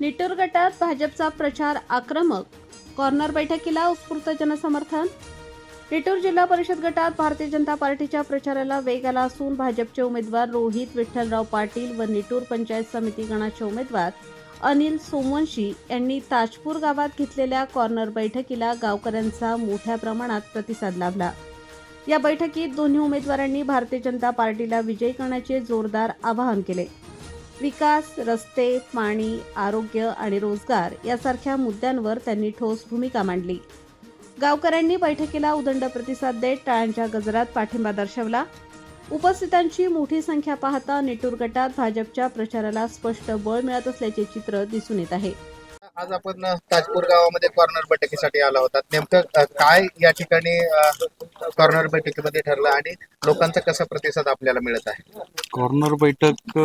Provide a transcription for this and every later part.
निटूर गटात भाजपचा प्रचार आक्रमक, कॉर्नर बैठकीला उत्स्फूर्त जनसमर्थन. निटूर जिल्हा परिषद गटात भारतीय जनता पार्टीच्या प्रचाराला वेग आला असून भाजपचे उमेदवार रोहित विठ्ठलराव पाटील व निटूर पंचायत समिती गणाचे उमेदवार अनिल सोमवंशी यांनी ताजपूर गावात घेतलेल्या कॉर्नर बैठकीला गावकऱ्यांचा मोठ्या प्रमाणात प्रतिसाद लाभला. या बैठकीत दोन्ही उमेदवारांनी भारतीय जनता पार्टीला विजयी करण्याचे जोरदार आवाहन केले. विकास, रस्ते, पाणी, आरोग्य आणि रोजगार यासारख्या मुद्द्यांवर त्यांनी ठोस भूमिका मांडली. गावकऱ्यांनी बैठकीला उदंड प्रतिसाद देत टाळ्यांच्या गजरात पाठिंबा दर्शवला. उपस्थितांची मोठी संख्या पाहता निटूर गटात भाजपच्या प्रचाराला स्पष्ट बळ मिळत असल्याचे चित्र दिसून येत आहे. आज आपण ताजपूर गावामध्ये कॉर्नर बैठकीसाठी आला होता. नेमकं काय या ठिकाणी कॉर्नर बैठकीमध्ये ठरलं आणि लोकांचा कसा प्रतिसाद आपल्याला मिळत आहे? कॉर्नर बैठक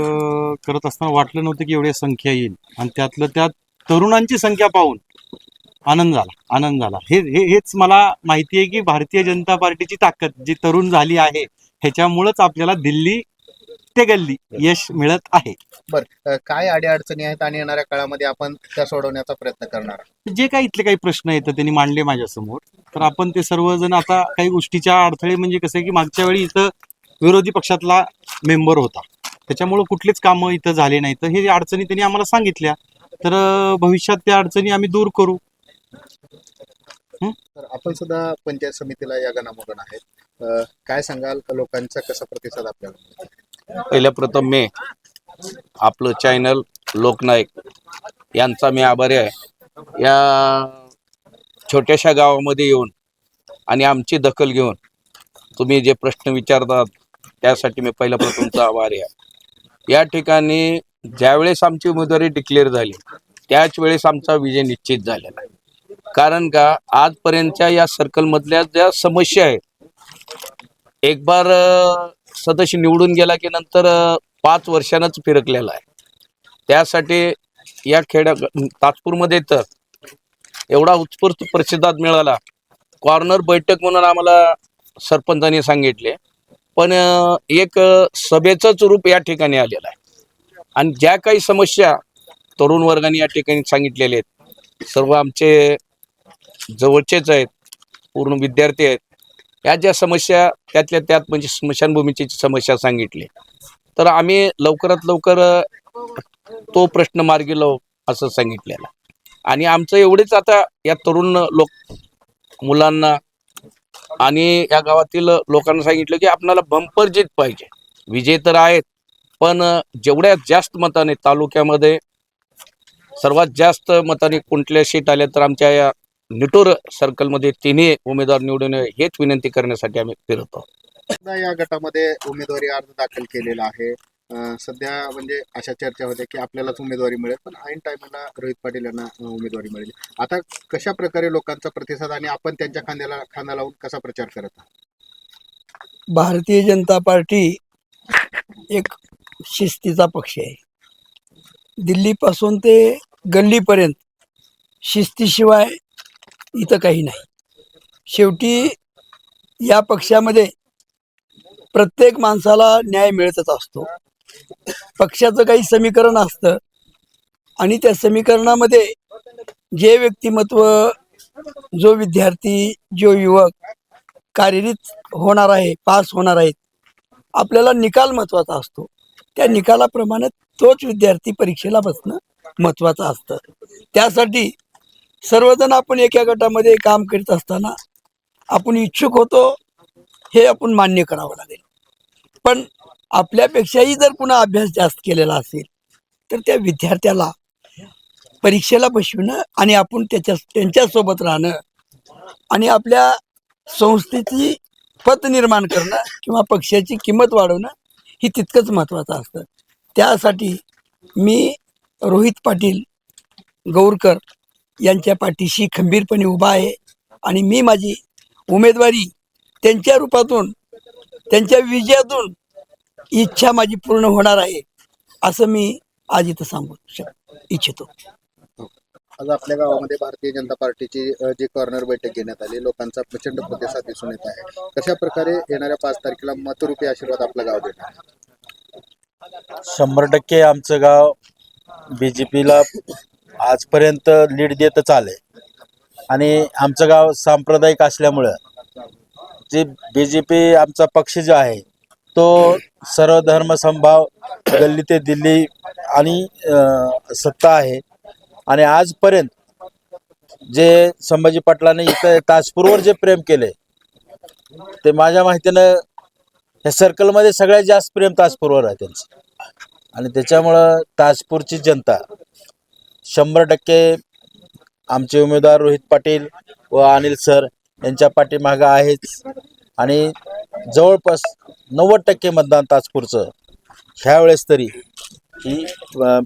करत असताना वाटलं नव्हतं की एवढी संख्या येईल आणि त्यातलं त्यात तरुणांची संख्या पाहून आनंद झाला. हेच मला माहिती आहे की भारतीय जनता पार्टीची ताकद जी तरुण झाली आहे ह्याच्यामुळेच आपल्याला दिल्ली ते गल्ली यश मिळत आहे. बरं, काय अडीअडचणी आहेत आणि येणाऱ्या काळामध्ये आपण त्या सोडवण्याचा प्रयत्न करणार? जे काही इथले काही प्रश्न येतात त्यांनी मांडले माझ्यासमोर, तर आपण ते सर्वजण आता काही गोष्टीच्या अडथळे म्हणजे कसं की मागच्या वेळी इथं विरोधी पक्षातला मेंबर होता, त्याच्यामुळे कुठलीच कामं इथं झाले नाही. तर हे अडचणी त्यांनी आम्हाला सांगितल्या, तर भविष्यात त्या अडचणी आम्ही दूर करू. तर आपण सुद्धा पंचायत समितीला या गणामधून आहेत. काय सांगाल, लोकांचा कसा प्रतिसाद आपल्याला? पहिल्या प्रथम मी आपलं चॅनल लोकनायक यांचा मी आभारी आहे. या छोट्याशा गावामध्ये येऊन आणि आमची दखल घेऊन तुम्ही जे प्रश्न विचारतात त्यासाठी मी पहिल्या प्रथमचा आभारी आहे. या ठिकाणी ज्यावेळेस आमची उमेदवारी डिक्लेअर झाली त्याच वेळेस आमचा विजय निश्चित झालेला आहे. कारण का आजपर्यंतच्या या सर्कलमधल्या ज्या समस्या आहेत, एक बार सदस्य निवडून गेला की नंतर 5 वर्षांनाच फिरकलेला आहे. त्यासाठी या ताजपूरमध्ये तर एवढा उत्स्फूर्त प्रतिसाद मिळाला. कॉर्नर बैठक म्हणून आम्हाला सरपंचांनी सांगितले, पण एक सभेचंच रूप या ठिकाणी आलेलं आहे. आणि ज्या काही समस्या तरुण वर्गाने या ठिकाणी सांगितलेले आहेत, सर्व आमचे जवळचेच आहेत, पूर्ण विद्यार्थी आहेत. या ज्या समस्या त्यातल्या त्यात म्हणजे स्मशानभूमीची समस्या सांगितली, तर आम्ही लवकरात लवकर तो प्रश्न मार्गी लावू असं सांगितलेलं. आणि आमचं एवढेच आता या तरुण मुलांना आणि या गावातील लोकांना सांगितलं की आपल्याला बंपर जीत पाहिजे. विजय तर आहेत, पण जेवढ्या जास्त मताने तालुक्यामध्ये सर्वात जास्त मताने कुठल्या सीट आल्या तर आमच्या या निटूर सर्कलमध्ये तिन्ही उमेदवार निवडून हेच विनंती करण्यासाठी आम्ही फिरतो. या गटामध्ये उमेदवारी अर्ज दाखल केलेला आहे. सध्या म्हणजे अशा चर्चा होत्या की आपल्यालाच उमेदवारी मिळेल, पण ऐन टायमाला रोहित पाटील यांना उमेदवारी मिळेल. आता कशा प्रकारे लोकांचा प्रतिसाद आणि आपण त्यांच्या खांदा लावून कसा प्रचार करत आहात? भारतीय जनता पार्टी एक शिस्तीचा पक्ष आहे. दिल्लीपासून ते गल्लीपर्यंत शिस्तीशिवाय इथं काही नाही. शेवटी या पक्षामध्ये प्रत्येक माणसाला न्याय मिळतच असतो. पक्षाचं काही समीकरण असतं आणि त्या समीकरणामध्ये जे व्यक्तिमत्व, जो विद्यार्थी, जो युवक कार्यरत होणार आहे, पास होणार आहेत, आपल्याला निकाल महत्त्वाचा असतो. त्या निकालाप्रमाणे तोच विद्यार्थी परीक्षेला बसणं महत्त्वाचं असतं. त्यासाठी सर्वजण आपण एका गटामध्ये काम करीत असताना आपण इच्छुक होतो हे आपण मान्य करावं लागेल. पण आपल्यापेक्षाही जर पुन्हा अभ्यास जास्त केलेला असेल तर त्या विद्यार्थ्याला परीक्षेला बसविणं आणि आपण त्यांच्यासोबत राहणं आणि आपल्या संस्थेची पत निर्माण करणं किंवा पक्षाची किंमत वाढवणं ही तितकंच महत्त्वाचं असतं. त्यासाठी मी रोहित पाटील गौरकर यांच्या पाठीशी खंबीरपणे उभा आहे आणि मी माझी उमेदवारी त्यांच्या रूपातून, त्यांच्या विजयातून इच्छा माझी पूर्ण होणार आहे असं मी आज इथं सांगू इच्छितो. आज आपल्या गावामध्ये भारतीय जनता पार्टीची जी कॉर्नर बैठक घेण्यात आली, लोकांचा प्रचंड प्रतिसाद दिसून येत आहे. कशा प्रकारे येणाऱ्या 5 तारखेला मतरूपी आशीर्वाद आपलं गाव देणार? 100% आमचं गाव BJPला आजपर्यंत लीड देतच आलंय आणि आमचं गाव सांप्रदायिक असल्यामुळं जे BJP आमचा पक्ष जो आहे तो सर्व धर्म समभाव गल्ली ते दिल्ली आणि सत्ता आहे आणि आजपर्यंत जे संभाजी पाटलांनी इथं ताजपूरवर जे प्रेम केले ते माझ्या माहितीनं या सर्कलमध्ये सगळ्यात जास्त प्रेम ताजपूरवर आहे त्यांचं आणि त्याच्यामुळं ताजपूरची जनता 100% आमचे उमेदवार रोहित पाटील व अनिल सर यांच्या पाठीमागं आहेच आणि जवळपास 90% मतदान ताजपूरचं ह्या वेळेस तरी ही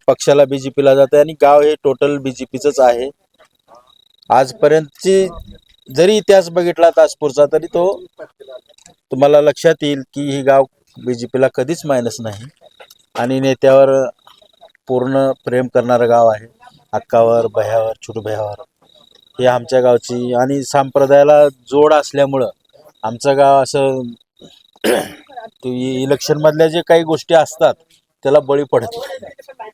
पक्षाला BJPला जातं आणि गाव हे टोटल BJPचंच आहे. आजपर्यंतची जरी इतिहास बघितला ताजपूरचा तरी तो तुम्हाला लक्षात येईल की ही गाव BJPला कधीच मायनस नाही आणि नेत्यावर पूर्ण प्रेम करणारं गाव आहे. अक्कावर, भयावर, छोटू भयावर हे आमच्या गावची आणि संप्रदायाला जोड असल्यामुळं आमचं गाव असं इलेक्शनमधल्या जे काही गोष्टी असतात त्याला बळी पडत नाही.